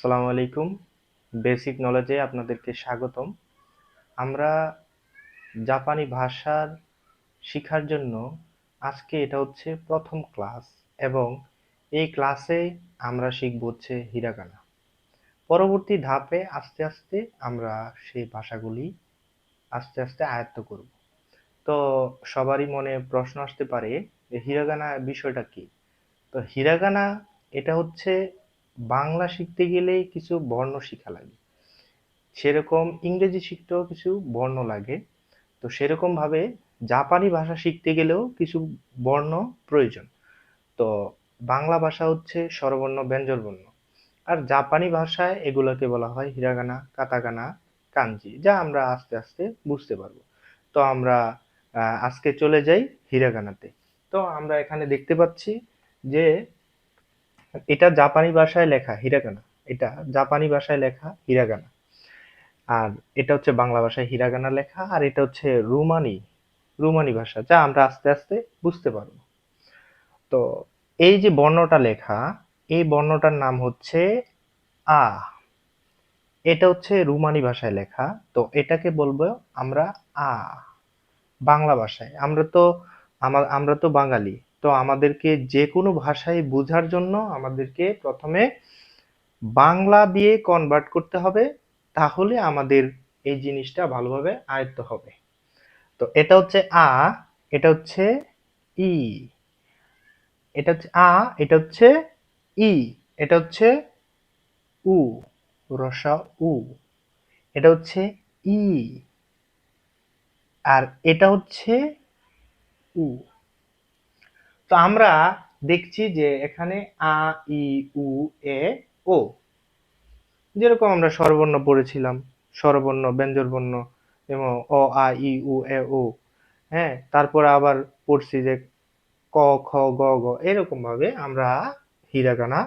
আসসালামু আলাইকুম। বেসিক নলেজে আপনাদেরকে স্বাগতম। আমরা জাপানি ভাষার শিখার জন্য আজকে এটা হচ্ছে প্রথম ক্লাস এবং এই ক্লাসে আমরা শিখব হচ্ছে হিরাগানা। পরবর্তী ধাপে আস্তে আস্তে আমরা সেই ভাষাগুলি আস্তে আস্তে আয়ত্ত করব। তো সবারই মনে প্রশ্ন আসতে পারে যে হিরাগানা বিষয়টা কি? তো হিরাগানা এটা হচ্ছে বাংলা শিখতে গেলে কিছু বর্ণ শিখা লাগে। সেরকম ইংরেজি শিখতেও কিছু বর্ণ লাগে। তো সেরকম ভাবে জাপানি ভাষা শিখতে গেলেও কিছু বর্ণ প্রয়োজন। তো বাংলা ভাষা হচ্ছে স্বরবর্ণ ব্যঞ্জনবর্ণ, আর জাপানি ভাষায় এগুলোকে বলা হয় হিরাগানা, কাতাকানা, কাঞ্জি, যা আমরা আস্তে আস্তে বুঝতে পারবো। তো আমরা আজকে চলে যাই হিরাগানাতে। তো আমরা এখানে দেখতে পাচ্ছি যে এটা জাপানি ভাষায় লেখা হিরাগানা। এটা জাপানি ভাষায় লেখা হিরাগানা, আর এটা হচ্ছে বাংলা ভাষায় হিরাগানা লেখা, আর এটা হচ্ছে রুমানি রুমানি ভাষা, যা আমরা আস্তে আস্তে বুঝতে পারবো। তো এই যে বর্ণটা লেখা, এই বর্ণটার নাম হচ্ছে আ। এটা হচ্ছে রুমানি ভাষায় লেখা। তো এটাকে বলবো আমরা আ। বাংলা ভাষায় আমরা তো বাঙালি। তো আমাদেরকে যে কোনো ভাষায় বোঝার জন্য আমাদেরকে প্রথমে বাংলা দিয়ে কনভার্ট করতে হবে, তাহলে আমাদের এই জিনিসটা ভালোভাবে আয়ত্ত হবে। তো এটা হচ্ছে আ, এটা হচ্ছে ই, এটা হচ্ছে আ, এটা হচ্ছে ই, এটা হচ্ছে উ, রসা উ, এটা হচ্ছে ই, আর এটা হচ্ছে উ। তো আমরা দেখছি যে এখানে আ, ই, উ, এ, ও, যেরকম আমরা স্বরবর্ণ পড়েছিলাম, স্বরবর্ণ ব্যঞ্জনবর্ণ এবং অ, আ, ই, উ, এ, ও। হ্যাঁ, তারপরে আবার পড়ছি যে ক, খ, গ, ঘ, এরকম ভাবে আমরা হিরাগানা,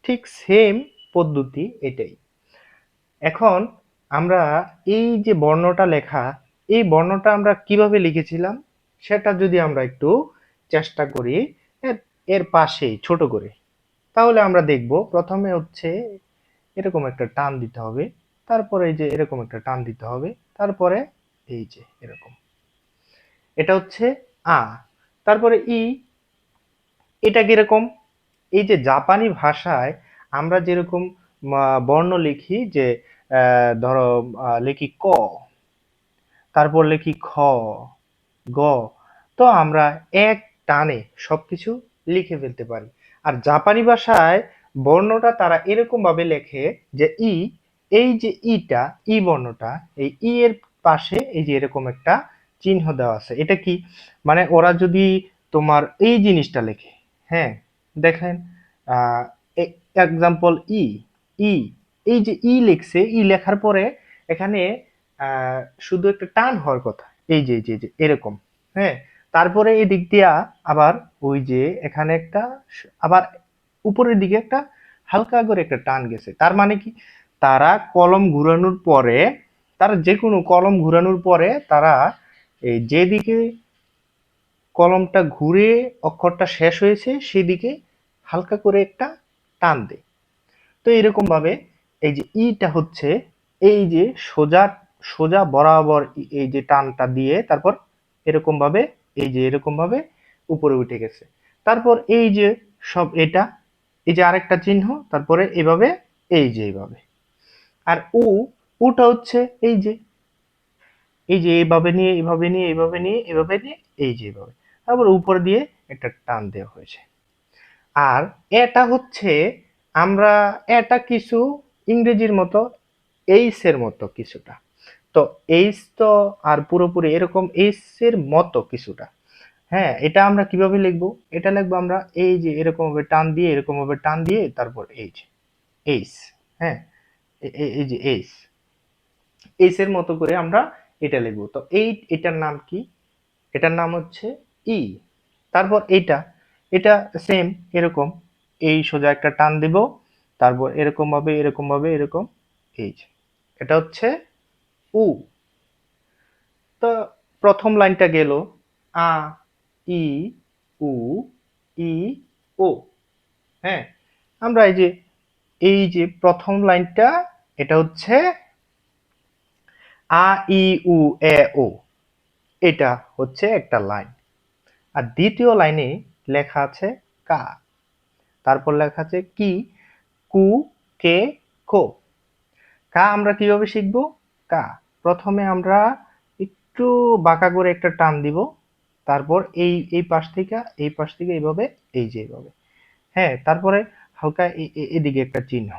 ঠিক সেম পদ্ধতি এটাই। এখন আমরা এই যে বর্ণটা লেখা, এই বর্ণটা আমরা কিভাবে লিখেছিলাম সেটা যদি আমরা একটু চেষ্টা করি এর এর পাশেই ছোট করে, তাহলে আমরা দেখব প্রথমে হচ্ছে এরকম একটা টান দিতে হবে, তারপরে এই যে এরকম একটা টান দিতে হবে, তারপরে এই যে এরকম, এটা হচ্ছে আ। তারপরে ই, এটা কিরকম? এই যে জাপানি ভাষায় আমরা যেরকম বর্ণ লিখি যে ধরো লিখি ক, তারপর লিখি খ, গ, তো আমরা এক টানে সবকিছু লিখে ফেলতে পারি। আর জাপানি ভাষায় বর্ণটা তারা এরকম ভাবে লেখে যে ই, এই যে ইটা, ই বর্ণটা, এই ই এর পাশে এই যে এরকম একটা চিহ্ন দেওয়া আছে। এটা কি, মানে ওরা যদি তোমার এই জিনিসটা লেখে, হ্যাঁ, দেখেন, আহ এক্সাম্পল ই, ই, এই যে ই লিখছে, ই লেখার পরে এখানে শুধু একটা টান হওয়ার কথা, এই যে এরকম। হ্যাঁ, তারপরে এই দিক দিয়া আবার ওই যে এখানে একটা আবার উপরের দিকে একটা হালকা করে একটা টান গেছে। তার মানে কি, তারা কলম ঘুরানোর পরে, তারা যে কোনো কলম ঘুরানোর পরে তারা এই যেদিকে কলমটা ঘুরে অক্ষরটা শেষ হয়েছে সেদিকে হালকা করে একটা টান দেয়। তো এরকম ভাবে এই যে ইটা হচ্ছে এই যে সোজা সোজা বরাবর এই যে টানটা দিয়ে তারপর এরকম ভাবে এই যে এরকম ভাবে উপরে উঠে গেছে। তারপর এই যে সব এটা, এই যে আরেকটা চিহ্ন, তারপরে এভাবে এই যে এইভাবে। আর উ, উটা হচ্ছে এই যে এইভাবে নিয়ে এইভাবে নিয়ে এইভাবে নিয়ে এইভাবে নিয়ে এই যে এইভাবে, তারপর উপর দিয়ে একটা টান দেওয়া হয়েছে। আর এটা হচ্ছে আমরা, এটা কিছু ইংরেজির মতো এইস এর মতো কিছুটা। তো এইস তো আর পুরোপুরি এরকম এইস এর মতো কিছুটা। হ্যাঁ, এটা আমরা কিভাবে লিখবো? এটা লিখবো আমরা এই যে এরকম ভাবে টান দিয়ে, এরকম ভাবে টান দিয়ে, তারপর এই যে এইস। হ্যাঁ, এই যে এইস, এইস এর মতো করে আমরা এটা লিখবো। তো এটার নাম কি? এটার নাম হচ্ছে ই। তারপর এইটা, এটা সেম এরকম, এই সোজা একটা টান দিব, তারপর এরকম ভাবে এরকম ভাবে এরকম, এই যে এটা হচ্ছে উ। তো প্রথম লাইনটা গেল আ, ই, উ, ই, ও। হ্যাঁ, আমরা এই যে এই যে প্রথম লাইনটা, এটা হচ্ছে আ ই উ এ ও, এটা হচ্ছে একটা লাইন। আর দ্বিতীয় লাইনে লেখা আছে কা, তারপর লেখা আছে কি, কু, কে, কো। কা আমরা কিভাবে শিখব? কা প্রথমে আমরা একটু বাঁকা করে একটা টান দিব, তারপর এই এই পাশ থেকে এই পাশ থেকে এইভাবে, এই যে এইভাবে, হ্যাঁ, তারপরে হালকা এদিকে একটা চিহ্ন।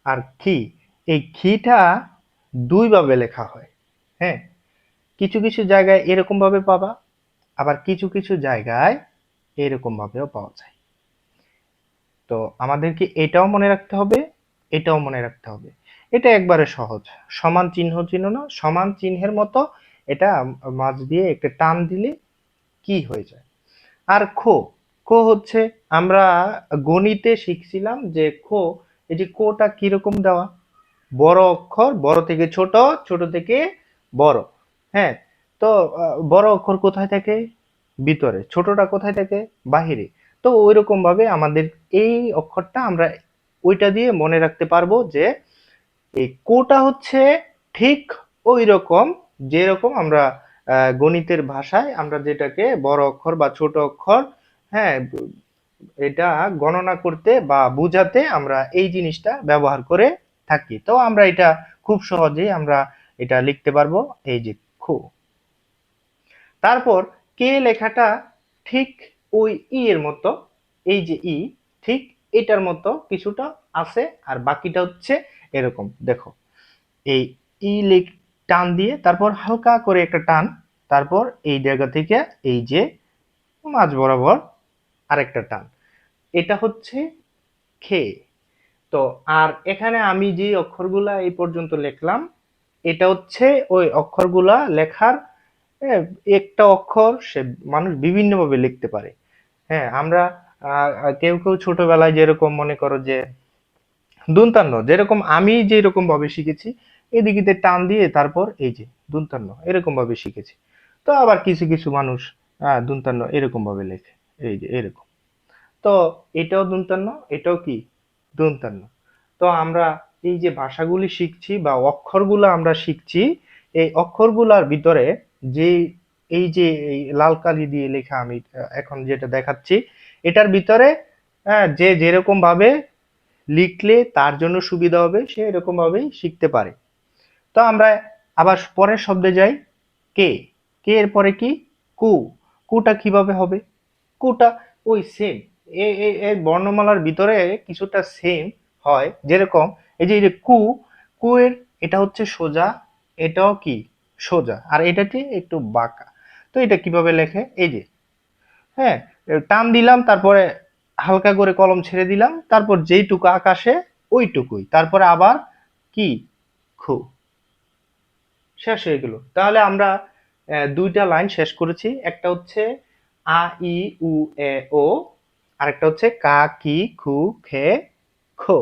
আর খি, এই খিটা দুই ভাবে লেখা হয়, হ্যাঁ, কিছু কিছু জায়গায় এরকম ভাবে পাবা, আবার কিছু কিছু জায়গায় এরকম ভাবেও পাওয়া যায়। তো আমাদেরকে এটাও মনে রাখতে হবে, এটাও মনে রাখতে হবে। এটা একবারে সহজ, সমান চিহ্ন চিহ্ন না, সমান চিহ্নের মতো এটা মাঝ দিয়ে একটা টান দিলে কি হয়ে যায়। আর খো, খো হচ্ছে আমরা গণিতে শিখছিলাম যে খো, এই যে কোটা কিরকম দেওয়া, বড় অক্ষর বড় থেকে ছোট, ছোট থেকে বড়, হ্যাঁ। তো বড় অক্ষর কোথায় থাকে? ভিতরে। ছোটটা কোথায় থাকে? বাহিরে। তো ওইরকম ভাবে আমাদের এই অক্ষরটা আমরা ওইটা দিয়ে মনে রাখতে পারবো যে এই কোটা হচ্ছে ঠিক ওই রকম, যেরকম আমরা গণিতের ভাষায় আমরা যেটাকে বড় অক্ষর বা ছোট অক্ষর, হ্যাঁ, এটা গণনা করতে বা বোঝাতে আমরা এই জিনিসটা ব্যবহার করে থাকি। তো আমরা এটা খুব সহজেই আমরা এটা লিখতে পারবো, এই যে খু। তারপর কে লেখাটা ঠিক ওই ই এর মতো, এই যে ই, ঠিক এটার মতো কিছুটা আছে, আর বাকিটা হচ্ছে এরকম দেখো, এই ই লেখ টান দিয়ে তারপর হালকা করে একটা টান, তারপর এই জায়গা থেকে এই যে মাঝ বরাবর আরেকটা টান, এটা হচ্ছে খে। তো আর এখানে আমি যে অক্ষরগুলা এই পর্যন্ত লিখলাম, এটা হচ্ছে ওই অক্ষরগুলা লেখার একটা অক্ষর সে মানুষ বিভিন্ন ভাবে লিখতে পারে। হ্যাঁ, আমরা কেউ কেউ ছোটবেলায় যেরকম মনে করো যে দন্তান্ন, যেরকম আমি যেরকম ভাবে শিখেছি, এদিকে টান দিয়ে তারপর এই যে দন্তান্ন এরকম ভাবে শিখেছি। তো আবার কিছু কিছু মানুষ দন্তান্ন এরকম ভাবে লেখে, এই যে এরকম। তো এটাও দন্তান্ন, এটাও কি দন্তান্ন। তো আমরা এই যে ভাষাগুলি শিখছি বা অক্ষরগুলো আমরা শিখছি, এই অক্ষরগুলার ভিতরে যে এই যে এই লাল কালি দিয়ে লেখা আমি এখন যেটা দেখাচ্ছি, এটার ভিতরে যে যেরকম ভাবে লিখলে তার জন্য সুবিধা হবে সে এরকম ভাবেই শিখতে পারে। তো আমরা আবার পরের শব্দে যাই, কে। কে এর পরে কি? কু। কুটা কিভাবে হবে? কুটা ওই সেম, এর বর্ণমালার ভিতরে কিছুটা সেম হয়, যেরকম এই যে কু, কু এর এটা হচ্ছে সোজা, এটাও কি সোজা, আর এটাতে একটু বাঁকা। তো এটা কিভাবে লেখে? এই যে, হ্যাঁ, টান দিলাম, তারপরে হালকা করে কলম ছেড়ে দিলাম, তারপর যেইটুকু আকাশে ওইটুকুই, তারপরে আবার কি খু, শেষ হয়ে গেল। তাহলে আমরা দুইটা লাইন শেষ করেছি, একটা হচ্ছে আ ই উ এ ও, আরেকটা হচ্ছে কা কি খু খে খো,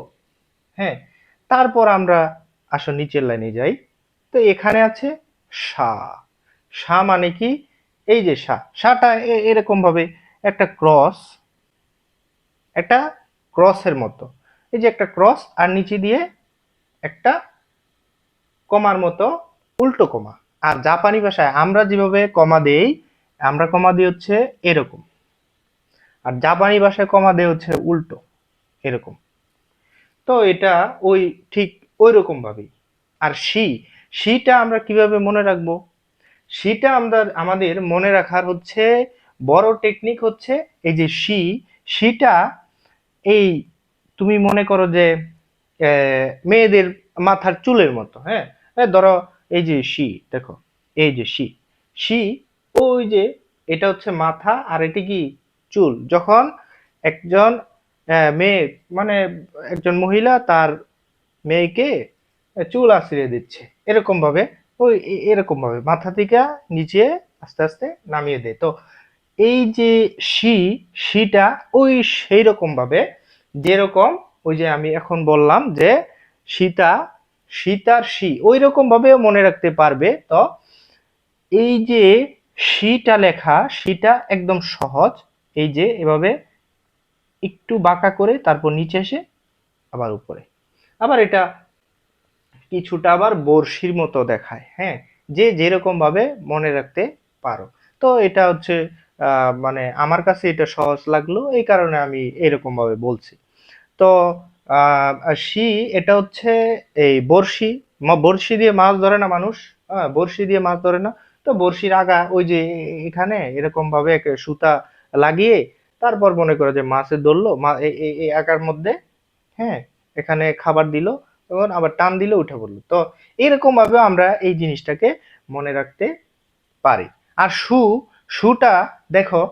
হ্যাঁ। তারপর আমরা আসো নিচের লাইনে যাই। তো এখানে আছে সা। সা মানে কি? এই যে সা, সাটা এরকম ভাবে একটা ক্রস, একটা ক্রসের মতো, এই যে একটা ক্রস আর নিচে দিয়ে একটা কমার মতো, উল্টো কমা। আর জাপানি ভাষায় আমরা যেভাবে কমা দেই, আমরা কমা দিই হচ্ছে এরকম, আর জাপানি ভাষায় কমা দেয় হচ্ছে উল্টো, এরকম। তো এটা ওই ঠিক ওই রকম ভাবেই। আর শিটা আমরা কিভাবে মনে রাখবো? শিটা আমরা আমাদের মনে রাখার হচ্ছে বড় টেকনিক হচ্ছে এই যে শিটা এই তুমি মনে করো যে মেয়েদের মাথার চুলের মতো, হ্যাঁ। ধরো এই যে দেখো, এই যে শি, ওই যে এটা হচ্ছে মাথা, আর এটি কি চুল। যখন একজন মেয়ে, মানে একজন মহিলা তার মেয়েকে চুল আশ্রিয়ে দিচ্ছে, এরকম ভাবে ওই এরকম ভাবে মাথা থেকে নিচে আস্তে আস্তে নামিয়ে দেয়। তো এই যে শিটা ওই সেই রকম ভাবে, যেরকম ওই যে আমি এখন বললাম যে সীতা, সীতার ওই রকম ভাবে মনে রাখতে পারবে। তো এই যে শিটা লেখা, শিটা একদম সহজ, এই যে এভাবে একটু বাঁকা করে তারপর নিচে এসে আবার উপরে। আবার এটা কিছুটা আবার বড়শির মতো দেখায়, হ্যাঁ, যে যেরকম ভাবে মনে রাখতে পারো। তো এটা হচ্ছে মানে আমার কাছে এটা সহজ লাগলো, এই কারণে আমি এরকম ভাবে বলছি। তো শি এটা হচ্ছে এই বড়শি, বড়শি দিয়ে মাছ ধরে না মানুষ, বড়শি দিয়ে মাছ ধরে না, তো বড়শির আগা ওই যে এখানে এরকম ভাবে একটা সুতা লাগিয়ে তারপর মনে করো যে মাছে ধরলো, এই আগার মধ্যে, হ্যাঁ, এখানে খাবার দিল, তখন আবার টান দিলে উঠে পড়লো। তো এরকম ভাবে আমরা এই জিনিসটাকে মনে রাখতে পারি। আর শুটা দেখো,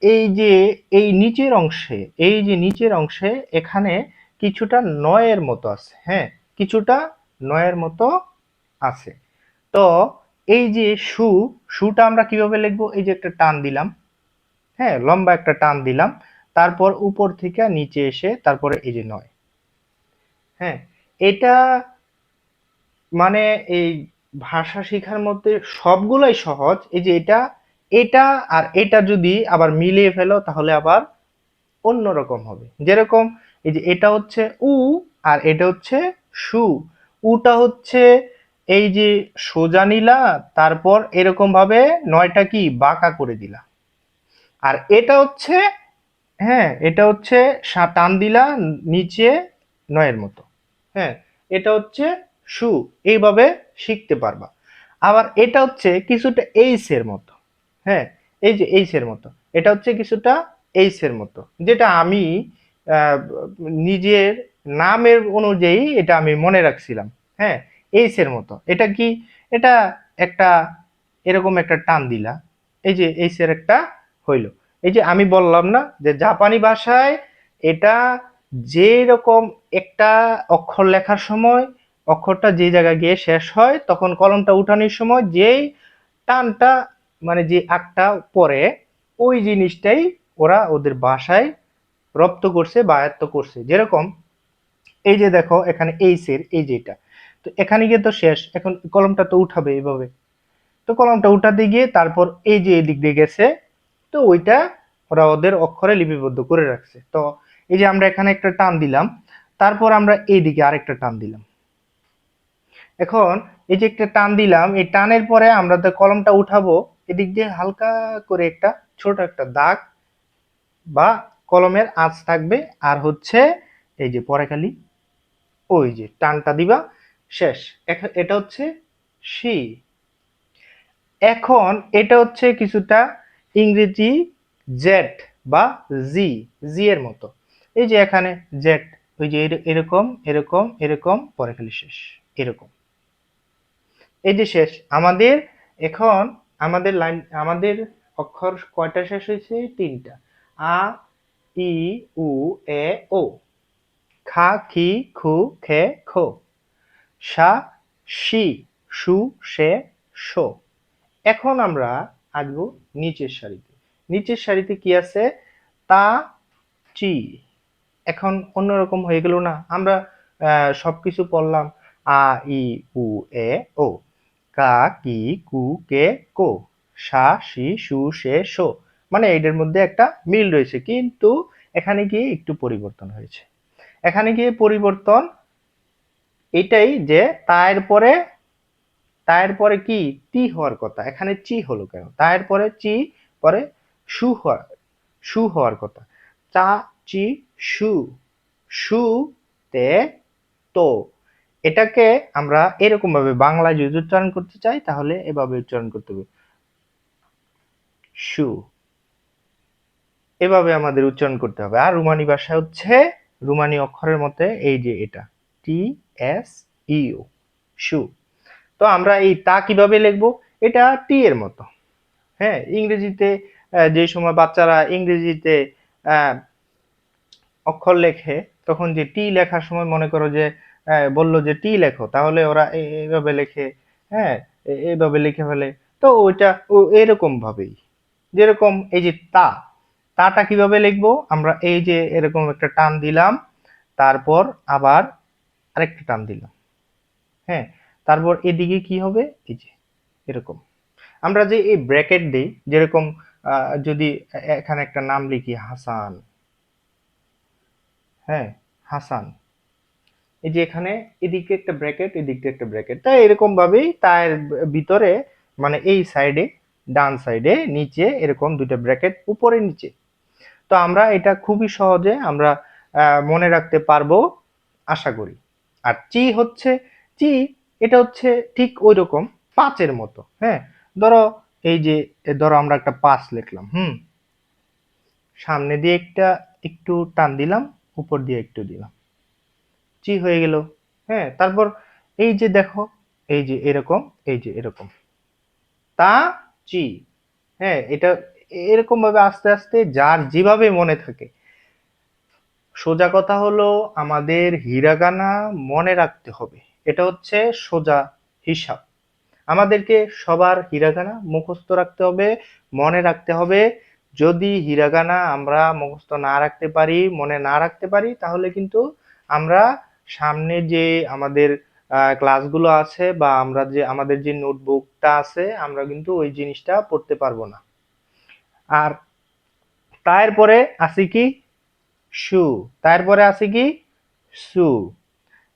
এই যে এই নিচের অংশে, এই যে নিচের অংশে এখানে কিছুটা নয়ের মতো আছে, হ্যাঁ, কিছুটা নয়ের মতো আছে। তো এই যে শুটা আমরা কিভাবে লিখবো? এই যে একটা টান দিলাম, হ্যাঁ, লম্বা একটা টান দিলাম, তারপর উপর থেকে নিচে এসে তারপরে এই যে নয়, হ্যাঁ, এটা মানে এই ভাষা শেখার মধ্যে সবগুলাই সহজ। এই যে এটা, এটা আর এটা যদি আবার মিলিয়ে ফেলো তাহলে আবার অন্যরকম হবে। যেরকম এই যে এটা হচ্ছে উ আর এটা হচ্ছে সু। উটা হচ্ছে এই যে সোজা নিলা, তারপর এরকম ভাবে নয়টা কি বাঁকা করে দিলা। আর এটা হচ্ছে, হ্যাঁ, এটা হচ্ছে টান দিলা নিচে নয়ের মতো, হ্যাঁ, এটা হচ্ছে সু। এইভাবে শিখতে পারবা। আবার এটা হচ্ছে কিছুটা এইস এর মতো, হ্যাঁ, এই যে এইস এর মতো, এটা হচ্ছে কিছুটা এইস এর মতো, যেটা আমি আহ, নিজের নামের অনুযায়ী এটা আমি মনে রাখছিলাম, হ্যাঁ, এইস এর মতো। এটা কি? এটা একটা এরকম একটা টান দিলা, এই যে এইস এর একটা হইলো। এই যে আমি বললাম না যে জাপানি ভাষায় এটা যে রকম একটা অক্ষর লেখার সময় অক্ষরটা যে জায়গায় গিয়ে শেষ হয়, তখন কলমটা উঠানোর সময় যেই টানটা মানে যে আটটা পরে, ওই জিনিসটাই ওরা ওদের ভাষায় রপ্ত করছে বা আয়ত্ত করছে। যেরকম এই যে দেখো এখানে এইসের এই যে এটা, তো এখানে গিয়ে তো শেষ, এখন কলমটা তো উঠাবে এইভাবে, তো কলমটা উঠাতে গিয়ে তারপর এই যে এদিক দিয়ে গেছে, তো ওইটা ওরা ওদের অক্ষরে লিপিবদ্ধ করে রাখছে। তো এই যে আমরা এখানে একটা টান দিলাম, তারপর আমরা এইদিকে আরেকটা টান দিলাম। এখন এই যে একটা টান দিলাম, এই টানের পরে আমরা তো কলমটা উঠাবো, এদিক দিয়ে হালকা করে একটা ছোট একটা দাগ বা কলমের আঁচ থাকবে। আর হচ্ছে এই যে পরে খালি ওই যে টানটা দিবা, শেষ। এটা হচ্ছে শি। এখন এটা হচ্ছে কিছুটা ইংরেজি জেড বা জি, জি এর মতো। এই যে এখানে জেড, ওই যে এরকম এরকম এরকম পরে খালি শেষ, এরকম। এই যে শেষ আমাদের। এখন আমাদের লাইন, আমাদের অক্ষর কয়টা শেষ হয়েছে? তিনটা। আ, ই, উ, এ, ও। খা, খি, খু, খে, খো। সা, সি, সু, সে, সো। এখন আমরা আসবো নিচের সারিতে। নিচের সারিতে কি আছে? তা, চি। এখন অন্যরকম হয়ে গেল না? আমরা সবকিছু পড়লাম, আ, ই, উ, এ, ও। কা, কি, কু, কে, কো। সা, সি, সু, সে, সো। মানে এদের মধ্যে একটা মিল রয়েছে, কিন্তু এখানে গিয়ে একটু পরিবর্তন হয়েছে। এখানে গিয়ে পরিবর্তন এটাই যে তায়ের পরে কি টি হওয়ার কথা, এখানে চি হলো কেন? তায়ের পরে চি, পরে সু হওয়ার কথা। চা, চি, সু। সু, তে, তো। এটাকে আমরা এরকম ভাবে বাংলায় যদি উচ্চারণ করতে চাই তাহলে এভাবে উচ্চারণ করতে হবে, সু। এভাবে আমাদের উচ্চারণ করতে হবে। আর রুমানি ভাষা হচ্ছে রুমানি অক্ষরের মতে এই যে এটা টি, এস, ইউ, সু। তো আমরা এই তা কিভাবে লিখবো? এটা টি এর মতো, হ্যাঁ। ইংরেজিতে যে সময় বাচ্চারা ইংরেজিতে আহ, অক্ষর লেখে, তখন যে টি লেখার সময় মনে করো যে বললো যে টি লেখো, তাহলে ওরা এইভাবে লেখে, হ্যাঁ, এইভাবে লিখে ফেলে। তো ওইটা এরকম ভাবেই, যেরকম এই যে তাটা কিভাবে লিখবো? আমরা এই যে এরকম একটা টান দিলাম, তারপর আবার আরেকটা টান দিলাম, হ্যাঁ, তারপর এদিকে কি হবে? এই যে এরকম আমরা যে এই ব্র্যাকেট দিই, যেরকম যদি এখানে একটা নাম লিখি হাসান, হ্যাঁ, হাসান, এই যে এখানে এদিকে একটা ব্র্যাকেট, এদিকে একটা ব্র্যাকেট, তাই এরকম ভাবেই তার ভিতরে মানে এই সাইডে, ডান সাইডে নিচে এরকম দুইটা ব্র্যাকেট উপরে নিচে। তো আমরা এটা খুবই সহজে আমরা মনে রাখতে পারবো আশা করি। আর চি হচ্ছে, চি এটা হচ্ছে ঠিক ওই রকম পাঁচের মতো। হ্যাঁ, ধরো এই যে ধরো আমরা একটা পাঁচ লিখলাম, সামনে দিয়ে একটা একটু টান দিলাম, উপর দিয়ে একটু দিলাম, চি হয়ে গেল। হ্যাঁ, তারপর এই যে দেখো, এই যে এরকম, এই যে এরকম, তা চি। হ্যাঁ, এটা এরকম ভাবে আস্তে আস্তে যার যেভাবে মনে থাকে। সোজা কথা হলো আমাদের হিরাগানা মনে রাখতে হবে, এটা হচ্ছে সোজা হিসাব। আমাদেরকে সবার হিরাগানা মুখস্থ রাখতে হবে, মনে রাখতে হবে। যদি হিরাগানা আমরা মুখস্থ না রাখতে পারি, মনে না রাখতে পারি, তাহলে কিন্তু আমরা সামনে যে আমাদের ক্লাসগুলো আছে বা আমরা যে আমাদের যে নোটবুকটা আছে, আমরা কিন্তু ওই জিনিসটা পড়তে পারবো না। আর তারপরে আছে কি সু, তারপরে আছে কি সু।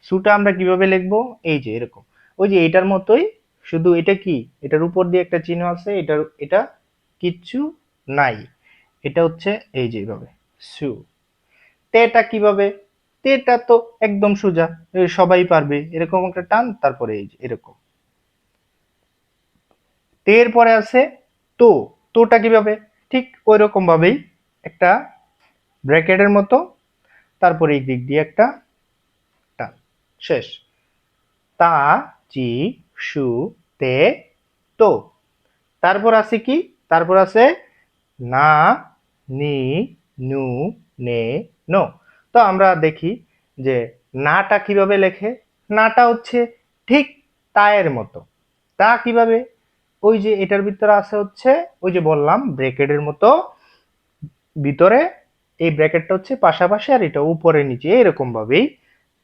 সুটা আমরা কিভাবে লিখবো? এই যে এরকম, ওই যে এটার মতোই, শুধু এটা কি, এটার উপর দিয়ে একটা চিহ্ন আছে, এটার এটা কিচ্ছু নাই। এটা হচ্ছে এই যে এইভাবে সু। তেটা কিভাবে? তেটা তো একদম সোজা, সবাই পারবে, এরকম একটা টান, তারপরে এই যে এরকম। তের পরে আছে তো, তোটা কিভাবে? ঠিক ওই রকম ভাবেই একটা ব্র্যাকেটের মতো, তারপরে এই দিক দিয়ে একটা টান, শেষ। তা, চি, সু, তে, তো। তারপর আছে কি? তারপর আছে না, নি, নু, নে, নো। তো আমরা দেখি যে নাটা কিভাবে লেখে। নাটা হচ্ছে ঠিক তায়ের মতো। তা কিভাবে? ওই যে এটার ভিতরে আছে হচ্ছে, ওই যে বললাম ব্র্যাকেটের মতো ভিতরে, এই ব্র্যাকেটটা হচ্ছে পাশাপাশি আর এটা উপরে নিচে এরকম ভাবেই।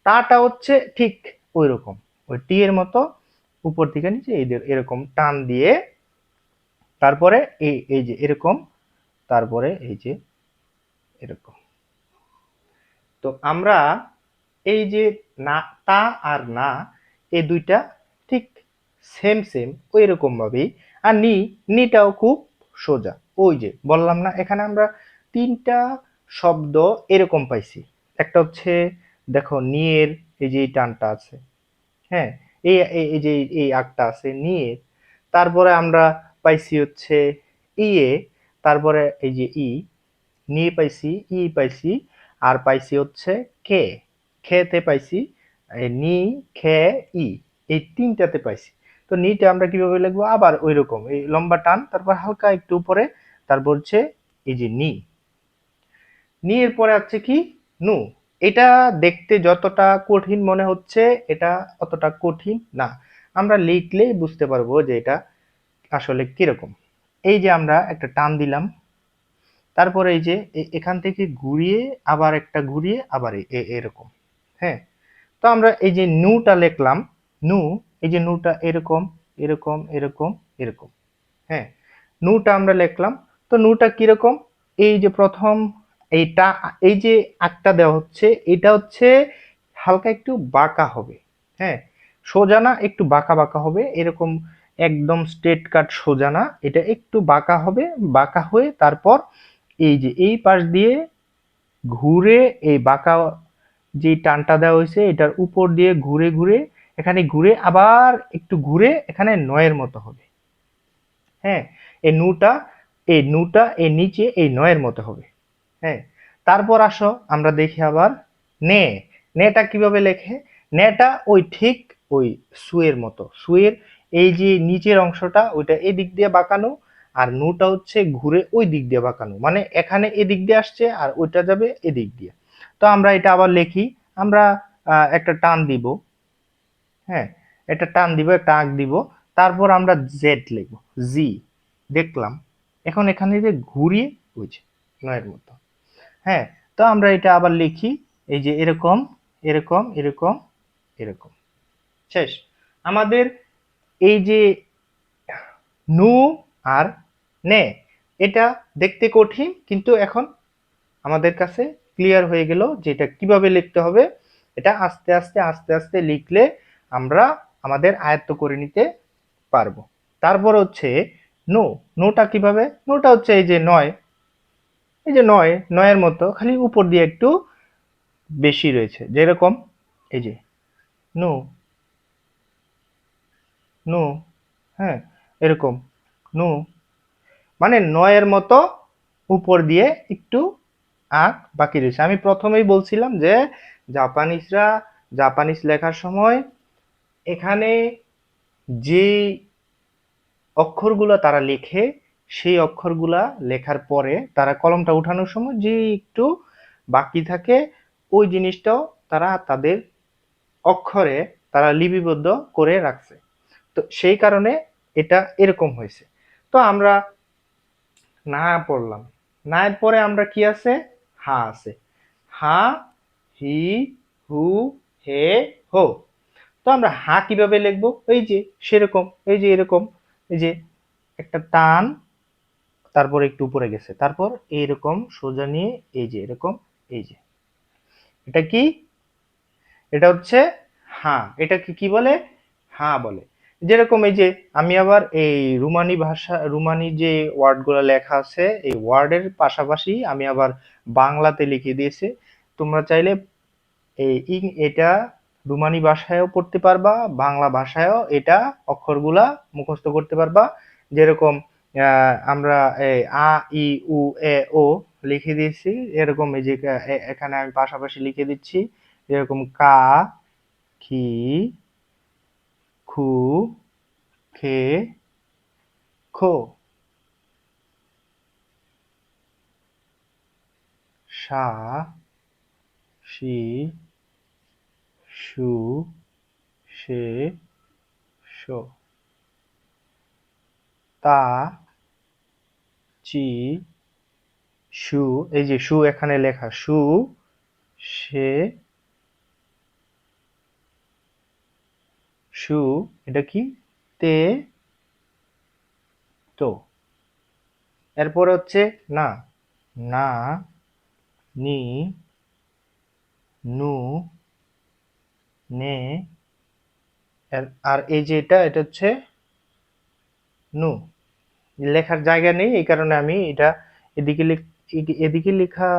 তাটা হচ্ছে ঠিক ওই রকম, ওই টি এর মতো উপর থেকে নিচে এরকম টান দিয়ে, তারপরে এই এই যে এরকম, তারপরে এই যে এরকম। তো আমরা এই যে না, তা আর না, এই দুইটা ঠিক সেম সেম ওই রকম ভাবেই। আর নি, নিটাও খুব সোজা। ওই যে বললাম না, এখানে আমরা তিনটা শব্দ এরকম পাইছি। একটা হচ্ছে দেখো নিয়ের এই যে এই টানটা আছে, হ্যাঁ, এই এই যে এই আগটা আছে নিয়ে। তারপরে আমরা পাইছি হচ্ছে ইয়ে, তারপরে এই যে নিয়ে পাইছি, পাইছি, আর পাইছি হচ্ছে কে, খেতে পাইছি, নি, খে, ই, এই তিনটাতে পাইছি। তো নিটা আমরা কিভাবে লিখবো? আবার ওই রকম এই লম্বা টান, তারপর হালকা একটু উপরে, তারপর হচ্ছে এই যে নি। নি এর পরে আছে কি নু। এটা দেখতে যতটা কঠিন মনে হচ্ছে, এটা অতটা কঠিন না। আমরা লিখলেই বুঝতে পারবো যে এটা আসলে কিরকম। এই যে আমরা একটা টান দিলাম, তারপরে এই যে এখান থেকে ঘুরিয়ে আবার একটা ঘুরিয়ে আবার এরকম। হ্যাঁ, তো আমরা এই যে নুটা লিখলাম, নু, এই যে নুটা এরকম এরকম এরকম এরকম। হ্যাঁ, নুটা আমরা লিখলাম। তো নুটা কিরকম? এই যে প্রথম এইটা, এই যে একটা দেওয়া হচ্ছে, এটা হচ্ছে হালকা একটু বাঁকা হবে। হ্যাঁ, সোজা না, একটু বাঁকা বাঁকা হবে এরকম, একদম স্ট্রেট কাট সোজা না, এটা একটু বাঁকা হবে। বাঁকা হয়ে তারপর এই যে এই পাশ দিয়ে ঘুরে, এই বাঁকা যে টানটা দেওয়া হয়েছে এটার উপর দিয়ে ঘুরে ঘুরে, এখানে ঘুরে আবার একটু ঘুরে এখানে নয়ের মতো হবে। হ্যাঁ, এই নুটা, এই নুটা এই নিচে এই নয়ের মতো হবে। হ্যাঁ, তারপর আসো আমরা দেখি আবার নে। নেটা কিভাবে লেখে? নেটা ওই ঠিক ওই সুয়ের মতো, সুয়ের এই যে নিচের অংশটা ওইটা এই দিক দিয়ে বাঁকানো, আর নুটা হচ্ছে ঘুরে ওই দিক দিয়ে বাঁকানো, মানে এখানে এদিক দিয়ে আসছে আর ওইটা যাবে এদিক দিয়ে। তো আমরা এটা আবার লিখি, আমরা একটা টান দিব। হ্যাঁ, একটা টান দিব, একটা আঁক দিব, তারপর আমরা জেড লিখবো, জি। দেখলাম এখন এখানে যে ঘুরিয়ে বুঝে নয়ের মতো। হ্যাঁ, তো আমরা এটা আবার লিখি, এই যে এরকম এরকম এরকম এরকম, শেষ। আমাদের এই যে নু আর নে, এটা দেখতে কঠিন, কিন্তু এখন আমাদের কাছে ক্লিয়ার হয়ে গেল যে এটা কিভাবে লিখতে হবে। এটা আস্তে আস্তে আস্তে আস্তে লিখলে আমরা আমাদের আয়ত্ত করে নিতে পারবো। তারপর হচ্ছে নো। নোটা কিভাবে? নোটা হচ্ছে এই যে নয়, এই যে নয়, নয়ের মতো খালি উপর দিয়ে একটু বেশি রয়েছে, যেরকম এই যে নো, নো, হ্যাঁ, এরকম নো, মানে নয়ের মতো উপর দিয়ে একটু আঁক বাকি রয়েছে। আমি প্রথমেই বলছিলাম যে জাপানিজরা জাপানিজ লেখার সময় এখানে যে অক্ষরগুলো তারা লেখে, সেই অক্ষরগুলা লেখার পরে তারা কলমটা উঠানোর সময় যে একটু বাকি থাকে, ওই জিনিসটাও তারা তাদের অক্ষরে তারা লিপিবদ্ধ করে রাখছে। তো সেই কারণে এটা এরকম হয়েছে। তো আমরা না পড়লাম, না এর পরে আমরা কি আছে? হা আছে। হা, হি, হু, হে, হো। তো আমরা হা কিভাবে লিখবো? এই যে সেরকম, এই যে এরকম, এই যে একটা টান, তারপর একটু উপরে গেছে, তারপর এইরকম সোজা নিয়ে এই যে এরকম, এই যে এটা কি? এটা হচ্ছে হা। এটাকে কি বলে? হা বলে। যেরকম এই যে আমি আবার এই রুমানি ভাষা, রুমানি যে ওয়ার্ডগুলো লেখা আছে, এই ওয়ার্ডের পাশাপাশি আমি আবার বাংলাতে লিখে দিয়েছি। তোমরা চাইলে এটা রুমানি ভাষায়ও পড়তে পারবা, বাংলা ভাষায়ও এটা অক্ষরগুলা মুখস্থ করতে পারবা। যেরকম আমরা এই আ ই উ এ ও লিখে দিয়েছি, এরকম এই যে এখানে আমি পাশাপাশি লিখে দিচ্ছি, যেরকম কা, খি, খু, খে, খো, সা, সি, সু, সে, সো, তা, চি, সু, এই যে সু এখানে লেখা, সু, সে, সু, এটা কি? তে, তো। এরপর হচ্ছে না। না, নি, নু, নে, আর এই যে এটা হচ্ছে নু। লেখার জায়গা নেই, এই কারণে আমি এটা এদিকে এদিকে লেখা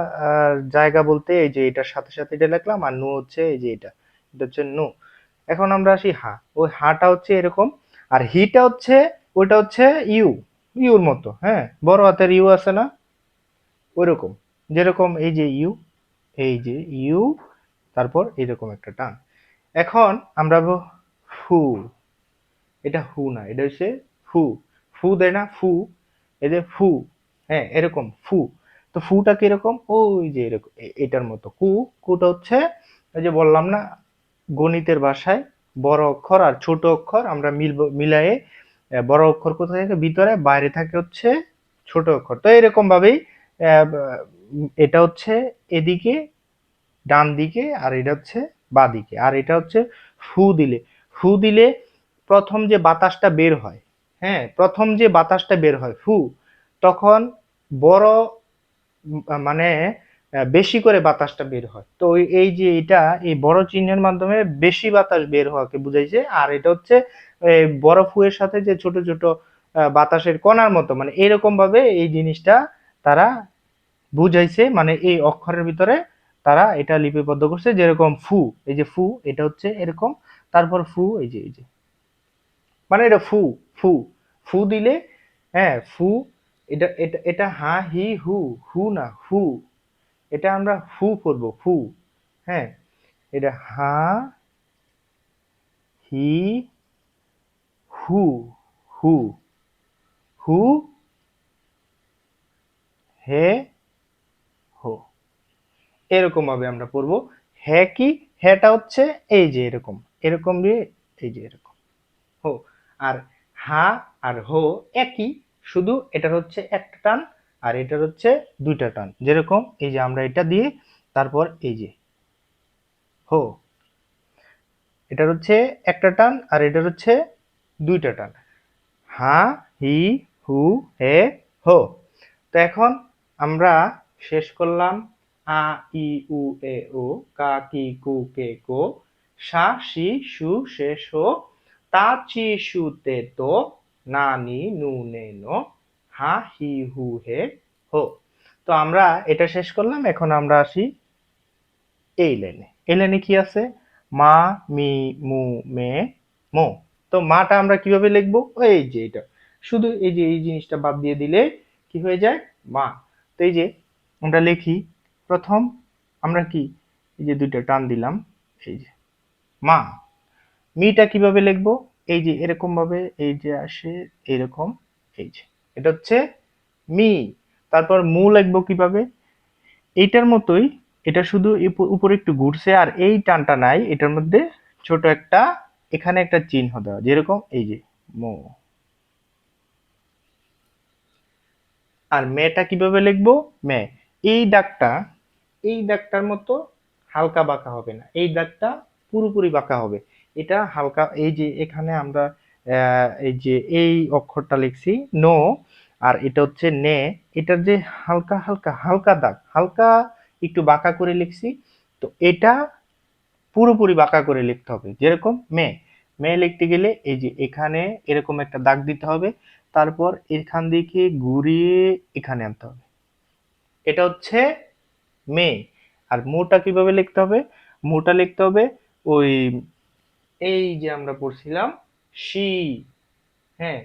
জায়গা বলতে এই যে এটার সাথে সাথে এটা লিখলাম, আর নু হচ্ছে এই যে এটা হচ্ছে নু। এখন আমরা আসি হা। ওই হাটা হচ্ছে এরকম, আর হিটা হচ্ছে ওইটা হচ্ছে ইউ, ইউর মতো, হ্যাঁ, বড় হাতের ইউ আছে না, ওইরকম। যেরকম এই যে ইউ, এই যে ইউ, তারপর এরকম একটা টান। এখন আমরা ফু। এটা হু না, এটা হচ্ছে ফু। ফু দেয় না, ফু, এই যে ফু, হ্যাঁ এরকম ফু। তো ফুটা কিরকম? ওই যে এরকম এটার মতো কুটা হচ্ছে ওই যে বললাম না, গণিতের ভাষায় বড় অক্ষর আর ছোট অক্ষর আমরা মিলায়ে বড় অক্ষর কোথায় থাকে? ভিতরে, বাইরে থাকে হচ্ছে ছোট অক্ষর। তো এরকম ভাবেই এটা হচ্ছে এদিকে ডান দিকে, আর এটা হচ্ছে বাঁ দিকে, আর এটা হচ্ছে ফু দিলে, ফু দিলে প্রথম যে বাতাসটা বের হয়, হ্যাঁ প্রথম যে বাতাসটা বের হয় ফু, তখন বড় মানে বেশি করে বাতাসটা বের হয়। তো এই যে এটা এই বড় চিহ্নের মাধ্যমে বেশি বাতাস বের হওয়াকে বুঝাইছে। আর এটা হচ্ছে বড় ফুয়ের সাথে যে ছোট ছোট বাতাসের কণার মতো, মানে এরকম ভাবে এই জিনিসটা তারা বুঝাইছে, মানে এই অক্ষরের ভিতরে তারা এটা লিপিবদ্ধ করছে। যেরকম ফু, এই যে ফু, এটা হচ্ছে এরকম, তারপর ফু, এই যে মানে এটা ফু, ফু, ফু দিলে, হ্যাঁ ফু, এটা হা হি হু, হু না হু, এটা আমরা ফু করব, ফু, হ্যাঁ এটা হা হি হু, হু, হু, হে, হো, এরকম ভাবে আমরা পড়বো। হ্যাঁ কি? হ্যাঁটা হচ্ছে এই যে এরকম, এরকম দিয়ে এই যে এরকম হো। আর হা আর হো একই, শুধু এটার হচ্ছে একটা টান আর এটার হচ্ছে দুইটা টান। যেরকম এই যে আমরা এটা দিয়ে, তারপর এই যে হো, এটার হচ্ছে একটা টান আর এটার হচ্ছে দুইটা টান। হা, হি, হু, হে, হো। তো এখন আমরা শেষ করলাম আ ই উ এ ও, কা কি কু কে কো, সা সি সু সে সো, তা চি সু তে তো, না নি নু নে নো, হা হি হু হে হো। তো আমরা এটা শেষ করলাম, এখন আমরা আসি এই লাইনে। এই লাইনে কি আছে? মা, মি, মু, মে, মো। তো মাটা আমরা কিভাবে লিখবো? এই যে এটা, শুধু এই যে এই জিনিসটা বাদ দিয়ে দিলে কি হয়ে যায়? মা। তো এই যে আমরা লিখি, প্রথম আমরা কি, এই যে দুইটা টান দিলাম, এই যে মা। মিটা কিভাবে লিখবো? এই যে এরকম ভাবে, এই যে আসে এরকম, এই যে এটা হচ্ছে মি। তারপর মু লিখবো কিভাবে? এইটার মতোই, এটা শুধু উপরে একটু ঘুরছে, আর এই টানটা নাই, এটার মধ্যে ছোট একটা এখানে একটা চিহ্ন দেওয়া, যেরকম এই যে মো। আর মেটা কিভাবে লিখবো? মে। এই দাগটা, এই দাগটার মতো হালকা বাঁকা হবে না, এই দাগটা পুরোপুরি বাঁকা হবে। এটা হালকা, এই যে এখানে আমরা এই যে এই অক্ষরটা লিখছি নো, আর এটা হচ্ছে নে, এটার যে হালকা হালকা হালকা দাগ, হালকা একটু বাঁকা করে লিখছি। তো এটা পুরোপুরি বাঁকা করে লিখতে হবে, যেরকম মে। মে লিখতে গেলে এই যে এখানে এরকম একটা দাগ দিতে হবে, তারপর এখান থেকে ঘুরিয়ে এখানে আনতে হবে, এটা হচ্ছে মে। আর মুটা কিভাবে লিখতে হবে? মুটা লিখতে হবে ওই, এই যে আমরা পড়ছিলাম শি, হ্যাঁ,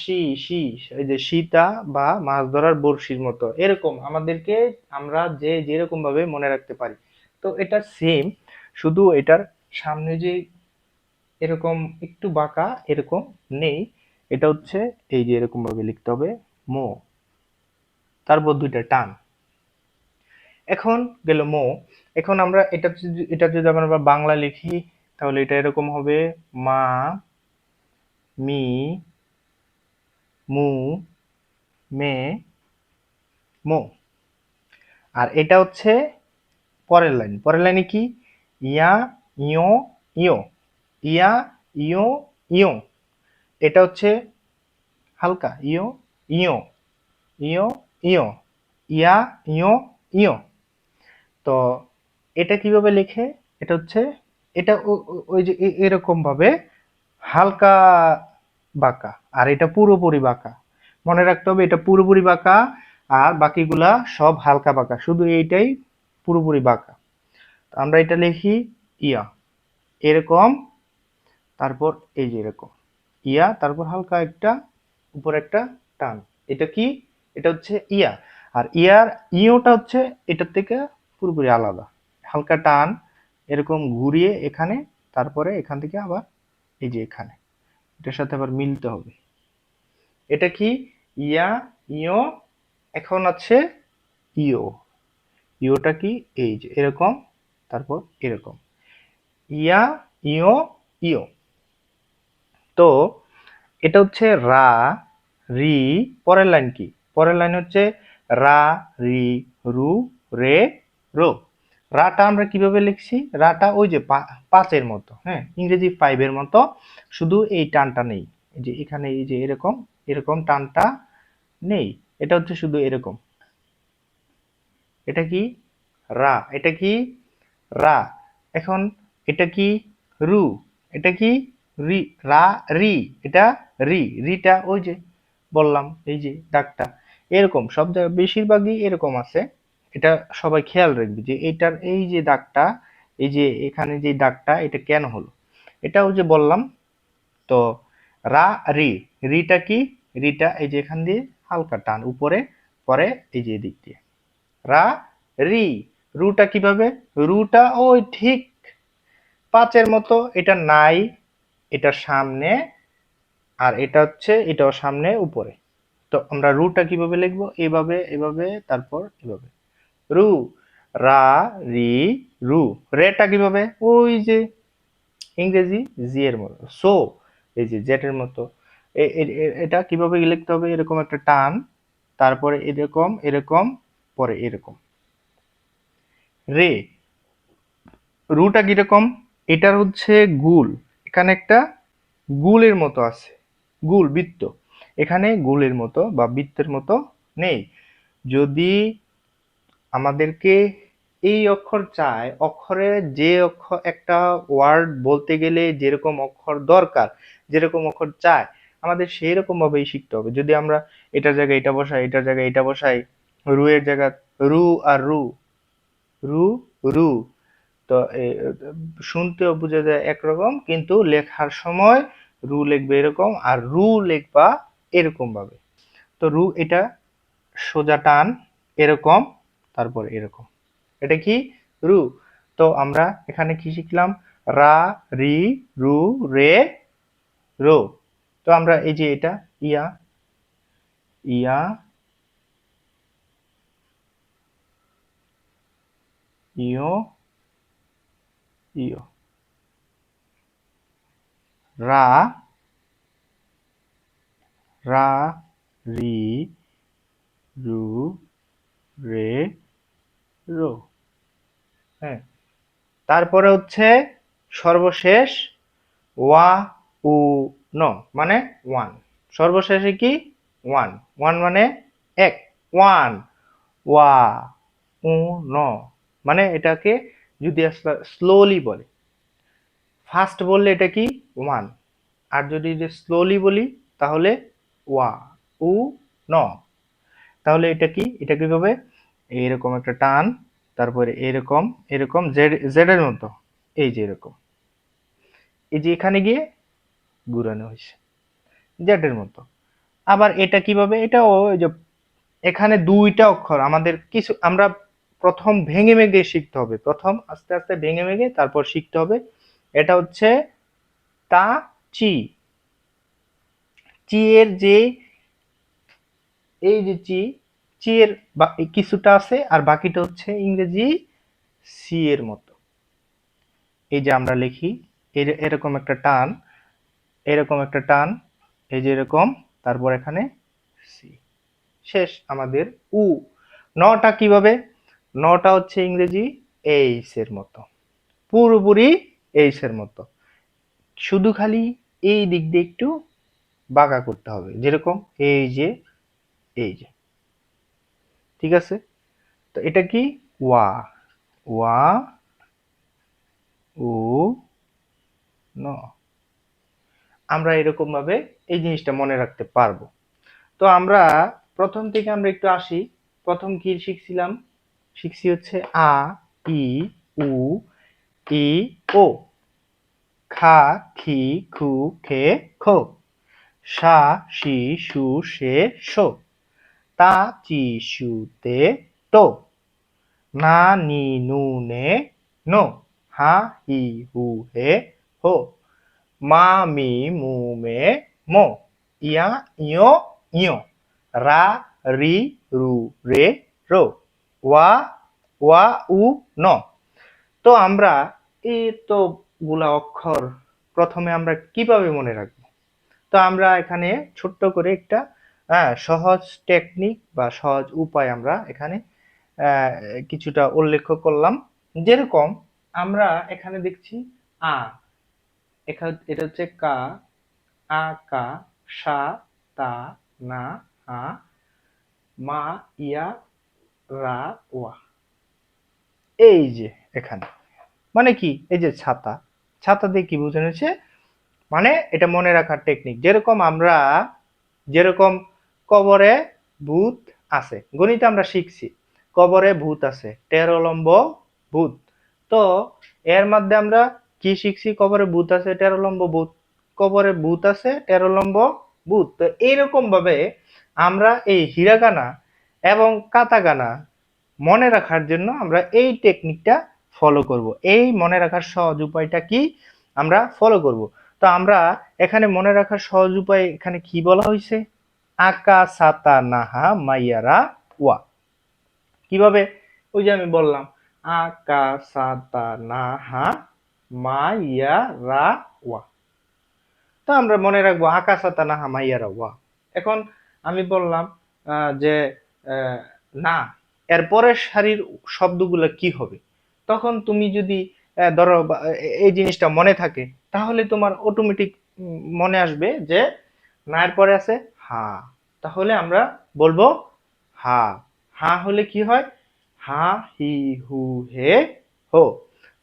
শি শি, এই যে সীতা বা মাছ ধরার বড়শির মতো, এরকম আমাদেরকে আমরা যে যেরকম ভাবে মনে রাখতে পারি। তো এটা সেম, শুধু এটার সামনে যে এরকম একটু বাঁকা এরকম নেই, এটা হচ্ছে এই যে এরকম ভাবে লিখতে হবে মো, তারপর দুইটা টান। এখন গেল মো। এখন আমরা এটা যদি আমরা বাংলা লিখি, তাহলে এটা এরকম হবে মা, মি, মু, মে, মো। আর এটা হচ্ছে পরের লাইন। পরের লাইনে কি? ইয়া, ইয়ো, ইয়ো, ইয়া, ইয়ো, ইয়ো। এটা হচ্ছে হালকা ইয়ো, ইয়ো, ইয়ো, ইয়ো, ইয়া, ইয়ো, ইয়ো। তো এটা কিভাবে লেখে? এটা হচ্ছে, এটা ওই যে এরকম ভাবে হালকা বাঁকা, আর এটা পুরোপুরি বাঁকা। মনে রাখতে হবে এটা পুরোপুরি বাঁকা, আর বাকিগুলা সব হালকা বাঁকা, শুধু এইটাই পুরোপুরি বাঁকা। তো আমরা এটা লিখি ইয়া, এরকম, তারপর এই যে এরকম ইয়া, তারপর হালকা একটা উপর একটা টান। এটা কি? এটা হচ্ছে ইয়া। আর ইয়ার ইয়োটা হচ্ছে এটার থেকে পুরোপুরি আলাদা, হালকা টান এরকম ঘুরিয়ে এখানে, তারপরে এখান থেকে আবার এই যে এখানে, এটার সাথে আবার মিলতে হবে। এটা কি? ইয়া, ইয়ো। এখন আছে ইয়ো। ইয়োটা কি? এই যে এরকম, তারপর এরকম ইয়া, ইয়ো, ইয়ো। তো এটা হচ্ছে রা, রি। পরের লাইন কি? পরের লাইন হচ্ছে রা, রি, রু, রে, রো। রাটা আমরা কিভাবে লিখছি? রাটা ওই যে পাঁচের মতো, হ্যাঁ, ইংরেজি ফাইভের মতো, শুধু এই টানটা নেই। এই যে এখানে এই যে এরকম এরকম টানটা নেই, এটা হচ্ছে শুধু এরকম। এটা কি? রা। এটা কি? রা। এখন এটা কি? রু। এটা কি? রি। রা, রি। এটা রি। রিটা ওই যে বললাম, এই যে দাগটা এরকম সব জায়গায় বেশিরভাগই এরকম আছে। এটা সবাই খেয়াল রাখবে যে এটার এই যে দাগটা, এই যে এখানে যে দাগটা, এটা কেন হলো? এটা ওই যে বললাম। তো রা, রি। রিটা কি? রিটা এই যে এখান দিয়ে হালকা টান উপরে, পরে এই যে এদিক দিয়ে রা, রি। রুটা কিভাবে? রুটা ওই ঠিক পাঁচের মতো, এটা নাই, এটা সামনে, আর এটা হচ্ছে এটাও সামনে উপরে। তো আমরা রুটা কিভাবে লিখবো? এভাবে, এভাবে, তারপর এভাবে রু। রা, রি, রু। রেটা কিভাবে? ওই যে ইংরেজি জি এর মতো, সো, এই যে জেড এর মতো। এটা কিভাবে লিখতে হবে? এরকম একটা টান, তারপরে এরকম এরকম, পরে এরকম রে। রুটা কিরকম? এটার হচ্ছে গুল, এখানে একটা গুলের মতো আছে, গুল বৃত্ত, এখানে গুলের মতো বা বৃত্তের মতো নেই। যদি আমাদেরকে এই অক্ষর চায়, অক্ষরে যে অক্ষর একটা ওয়ার্ড বলতে গেলে যেরকম অক্ষর দরকার, যেরকম অক্ষর চায়, আমাদের সেই রকম ভাবেই শিখতে হবে। যদি আমরা এটার জায়গায় এটা বসাই, এটার জায়গায় এটা বসাই, রু এর জায়গা রু আর রু, রু রু, তো শুনতেও বোঝা যায় একরকম, কিন্তু লেখার সময় রু লিখবে এরকম আর রু লিখবা এরকম ভাবে। তো রু এটা সোজা টান এরকম, তারপর এরকম, এটা কি রু। তো আমরা এখানে কি শিখলাম, রা, রি, রু, রে, রো। তো আমরা এই যে এটা ইয়া, ইয়া, ইয়, ইয়, রা, রা, রি, রু, রে, রো। হ্যাঁ, তারপরে হচ্ছে সর্বশেষ ওয়া, উ, ন, মানে ওয়ান। সর্বশেষে কি ওয়ান, ওয়ান মানে এক, ওয়ান, ওয়া, উ, ন, মানে এটাকে যদি স্লোলি বলে, ফাস্ট বললে এটা কি ওয়ান, আর যদি স্লোলি বলি তাহলে ওয়া, উ, ন। তাহলে এটা কি, এটা কি হবে এরকম একটা টান, তারপরে এরকম, এরকম জেড, জেড এর মতো, এই যে এরকম, এই যে এখানে গিয়ে ঘুরানো হয়েছে জেড এর মতো। আবার এটা কিভাবে, এটাও ওই যে এখানে দুইটা অক্ষর আমাদের কিছু, আমরা প্রথম ভেঙে ভেঙে শিখতে হবে, প্রথম আস্তে আস্তে ভেঙে ভেঙে তারপর শিখতে হবে। এটা হচ্ছে তা, চি, চি এর যে এই যে চি, চি এর কিছুটা আছে আর বাকিটা হচ্ছে ইংরেজি সি এর মতো। এই যে আমরা লিখি এরকম একটা টান, এরকম একটা টান, এই যে এরকম, তারপর এখানে সি, শেষ আমাদের উ। নটা কিভাবে, নটা হচ্ছে ইংরেজি এইস এর মতো, পুরোপুরি এইস এর মতো, শুধু খালি এই দিক দিয়ে একটু বাঁকা করতে হবে, যেরকম এই যে, এই যে, ঠিক আছে। তো এটা কি ওয়া, ওয়া, উ, ন। আমরা এরকম ভাবে এই জিনিসটা মনে রাখতে পারবো। তো আমরা প্রথম থেকে আমরা একটু আসি, প্রথম কি শিখছিলাম, শিখছি হচ্ছে আ, ই, উ, ই, ও, খা, খি, খু, খে, খো, সা, সি, সু, সে, সো, তা, চি, সু, তে, তো, না, নি, নু, নে, নো, হা, হি, হু, হে, হো, মা, মি, মু, মে, মো, ইয়া, ইয়, ইয়, রা, রি, রু, রে, রো, ওয়া, ওয়া, উ, ন। তো আমরা এই তো গুলা অক্ষর প্রথমে আমরা কিভাবে মনে রাখবো। তো আমরা এখানে ছোট্ট করে একটা সহজ টেকনিক বা সহজ উপায় আমরা এখানে আহ, কিছুটা উল্লেখ করলাম। যেরকম আমরা এখানে দেখছি আ, এখানে এটা হচ্ছে কা, আ, কা, সা, তা, না, হা, মা, ইয়া, রা, ওয়া। এই যে এখানে মানে কি, এই যে ছাতা, ছাতা দিয়ে কি বোঝানো হচ্ছে, মানে এটা মনে রাখার টেকনিক। যেরকম আমরা, যেরকম কবরে ভূত আছে, গণিতে আমরা শিখছি কবরে ভূত আছে, 13 লম্ব ভূত। তো এর মধ্যে আমরা কি শিখছি, কবরে ভূত আছে 13 লম্ব ভূত, কবরে ভূত আছে 13 লম্ব ভূত। তো এইরকম ভাবে আমরা এই হিরাগানা এবং কাতাগানা মনে রাখার জন্য আমরা এই টেকনিকটা ফলো করব। এই মনে রাখার সহজ উপায়টা কি আমরা ফলো করব। তো আমরা এখানে মনে রাখার সহজ উপায় এখানে কি বলা হয়েছে, আকা সাতা নাহা মাইয়ারা ওয়া। কিভাবে, ওই যে আমি বললাম আকা সাতা নাহা মাইয়ারা ওয়া। তো আমরা মনে রাখবো আকা সাতা নাহা মাইয়ারা ওয়া। এখন আমি বললাম যে আহ, না, এরপরের সারির শব্দগুলো কি হবে, তখন তুমি যদি ধরো এই জিনিসটা মনে থাকে, তাহলে তোমার অটোমেটিক মনে আসবে যে না এর পরে আছে হা, তাহলে আমরা বলবো হা। হা হলে কি হয়, হা হি হু হে হো।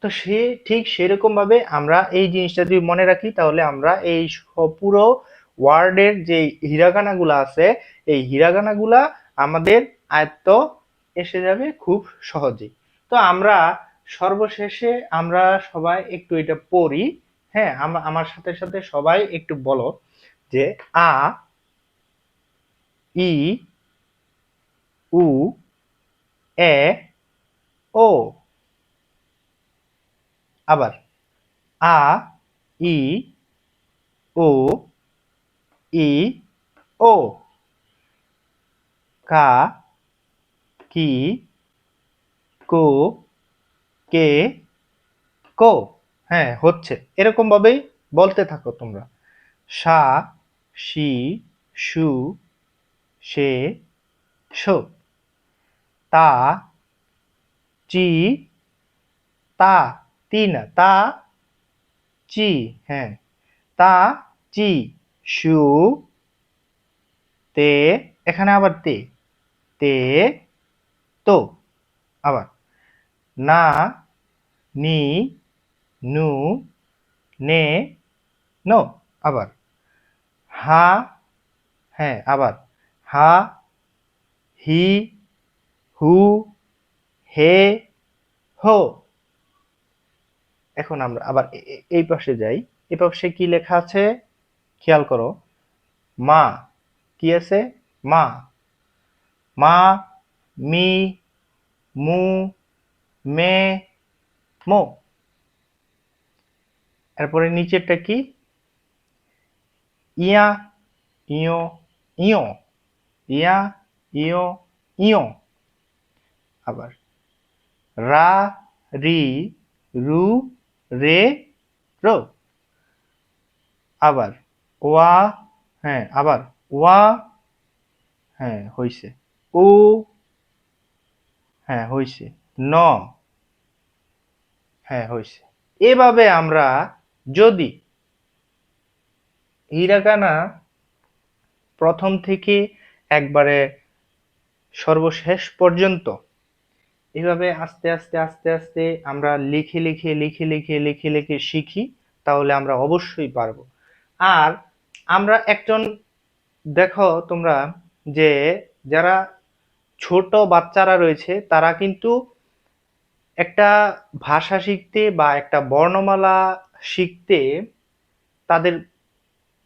তো সে ঠিক সেরকম ভাবে আমরা এই জিনিসটা যদি মনে রাখি তাহলে আমরা এই পুরো ওয়ার্ডের যে হিরাগানা গুলা আছে এই হিরাগানা গুলা আমাদের আয়ত্ত এসে যাবে খুব সহজেই। তো আমরা সর্বশেষে আমরা সবাই একটু এটা পড়ি। হ্যাঁ, আমার সাথে সাথে সবাই একটু বলো যে আ ই উ এ ও। আবার আ ই ও ই ও। কা কি কো কে কো। হ্যাঁ, হচ্ছে এরকম ভাবেই বলতে থাকো তোমরা। সা শি সু সে সো। তা চি তা তি না তা চি। হ্যাঁ, তা চি সু তে। এখানে আবার তে তে তো। আবার না নি নু নে নো। আবার হা। হ্যাঁ, আবার হা হি হু হে হো। এখন আমরা আবার এই পাশে যাই। এই পাশে কি লেখা আছে খেয়াল করো। মা কি আছে? মা। মা মি মু মে মো। এরপরে নিচেরটা কি? ইয়া ইয় ইয় ইয়া ইয় ইয়। আবার রা রি রু রে রো। আবার ওয়া। হ্যাঁ, আবার ওয়া। হ্যাঁ, হইছে। ও। হ্যাঁ, হইছে। ন। হ্যাঁ, হইছে। এভাবে আমরা যদি হিরাগানা প্রথম থেকে একবারে সর্বশেষ পর্যন্ত এভাবে আস্তে আস্তে আস্তে আস্তে আমরা লিখে লিখে লিখে লিখে লিখে লিখে শিখি তাহলে আমরা অবশ্যই পারবো। আর আমরা একজন দেখো তোমরা যে যারা ছোট বাচ্চারা রয়েছে তারা কিন্তু একটা ভাষা শিখতে বা একটা বর্ণমালা শিখতে তাদের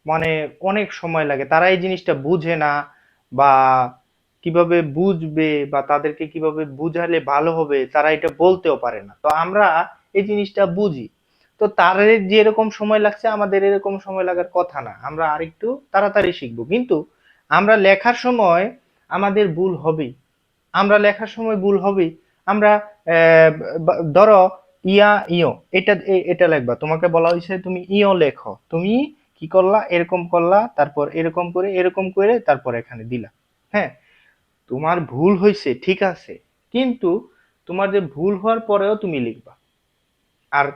মানে অনেক সময় লাগে। তারা এই জিনিসটা বুঝে না বা কিভাবে বুঝবে বা তাদেরকে কিভাবে বুঝালে ভালো হবে তারা এটা বলতেও পারে না। তো আমরা এই জিনিসটা বুঝি। তো তাদের যেরকম সময় লাগছে আমাদের এরকম সময় লাগার কথা না। আমরা আরেকটু তাড়াতাড়ি শিখবো। কিন্তু আমরা লেখার সময় আমাদের ভুল হবেই। আমরা লেখার সময় ভুল হবেই। আমরা ধরো ইয়া ইয় এটা এটা লিখবা। তোমাকে বলা হয়েছে তুমি ইয় লেখো। তুমি কি করলা? এরকম করলা, তারপর এরকম করে তারপর এখানে দিলা। হ্যাঁ, তোমার ভুল হয়েছে ঠিক আছে, কিন্তু তোমার যে ভুল হওয়ার পরেও তুমি লিখবা। আর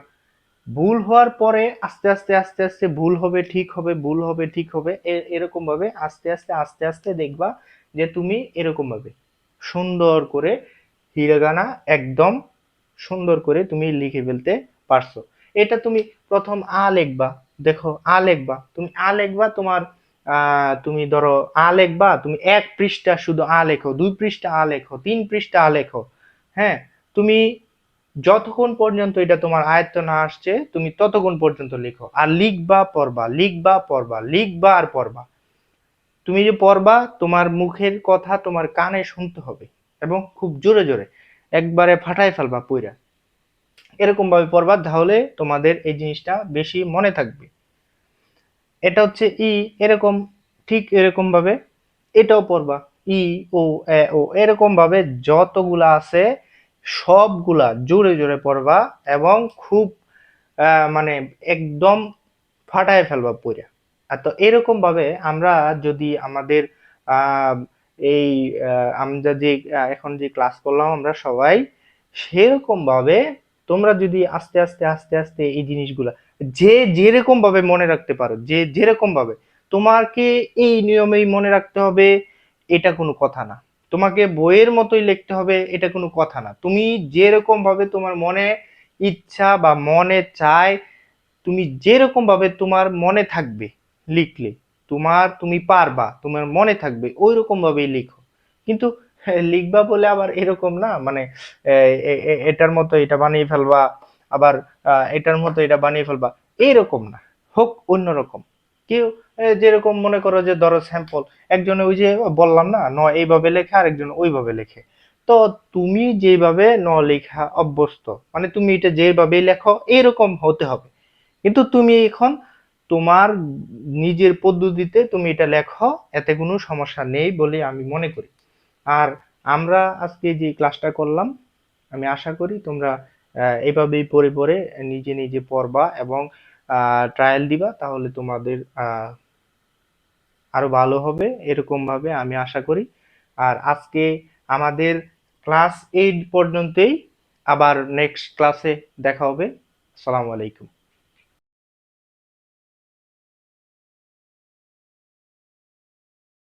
ভুল হওয়ার পরে আস্তে আস্তে আস্তে আস্তে ভুল হবে ঠিক হবে ভুল হবে ঠিক হবে এরকম ভাবে আস্তে আস্তে আস্তে আস্তে দেখবা যে তুমি এরকম ভাবে সুন্দর করে হিরাগানা একদম সুন্দর করে তুমি লিখে ফেলতে পারছো। এটা তুমি প্রথম আ লিখবা। দেখো আ লিখবা, তুমি আ লিখবা তোমার তুমি ধরো আ লিখবা, তুমি 1 পৃষ্ঠা শুধু আ লেখো, 2 পৃষ্ঠা আ লেখো, 3 পৃষ্ঠা আ লেখো। হ্যাঁ, তুমি যতক্ষণ পর্যন্ত এটা তোমার আয়ত্ত না আসছে তুমি ততক্ষণ পর্যন্ত লিখো। আর লিখবা পড়বা লিখবা পড়বা লিখবা আর পড়বা। তুমি যে পড়বা তোমার মুখের কথা তোমার কানে শুনতে হবে এবং খুব জোরে জোরে একবারে ফাটায় ফেলবা পইরা। এরকম ভাবে পড়বা তাহলে তোমাদের এই জিনিসটা বেশি মনে থাকবে। এটা হচ্ছে ই। এরকম ঠিক এরকম ভাবে এটাও পড়বা। ই ও এ ও এরকম ভাবে যতগুলা আছে সবগুলা জোরে জোরে পড়বা এবং খুব মানে একদম ফাটায় ফেলবা পড়া। আর তো এরকম ভাবে আমরা যদি আমাদের আহ এই আমরা যে এখন যে ক্লাস করলাম আমরা সবাই সেরকম ভাবে তোমরা যদি আস্তে আস্তে আস্তে আস্তে এই জিনিসগুলা যে যেরকম ভাবে মনে রাখতে পারো, যে যেরকম ভাবে তোমাকে এই নিয়মেই মনে রাখতে হবে এটা কোনো কথা না। তোমাকে বইয়ের মতোই লিখতে হবে এটা কোনো কথা না। তুমি যেরকম ভাবে তোমার মনে ইচ্ছা বা মনে চায়, তুমি যেরকম ভাবে তোমার মনে থাকবে লিখলে, তুমি পারবা, তোমার মনে থাকবে ওই রকম ভাবেই লিখো। কিন্তু লিখবা বলে আবার এরকম না, মানে এটার মতো এটা বানিয়ে ফেলবা, আবার এটার মতো এটা বানিয়ে ফেলবা, এইরকম না, হোক অন্যরকম। কেউ যেরকম মনে করো যে ধরো স্যাম্পল, একজনে ওই যে বললাম না ন এইভাবে লেখে, আরেকজন ওইভাবে লেখে। তো তুমি যেভাবে ন লেখা অভ্যস্ত, মানে তুমি এটা যেভাবে লেখো এরকম হতে হবে। কিন্তু তুমি এখন তোমার নিজের পদ্ধতিতে তুমি এটা লেখো, এতে কোনো সমস্যা নেই বলে আমি মনে করি। আর আমরা আজকে যে ক্লাসটা করলাম, আমি আশা করি তোমরা এভাবেই পড়ে পড়ে নিজে নিজে পড়বা এবং ট্রায়াল দিবা, তাহলে তোমাদের আরো ভালো হবে এরকম ভাবে আমি আশা করি। আর আজকে আমাদের ক্লাস 8 পর্যন্তই, আবার নেক্সট ক্লাসে দেখা হবে। আসসালামু আলাইকুম।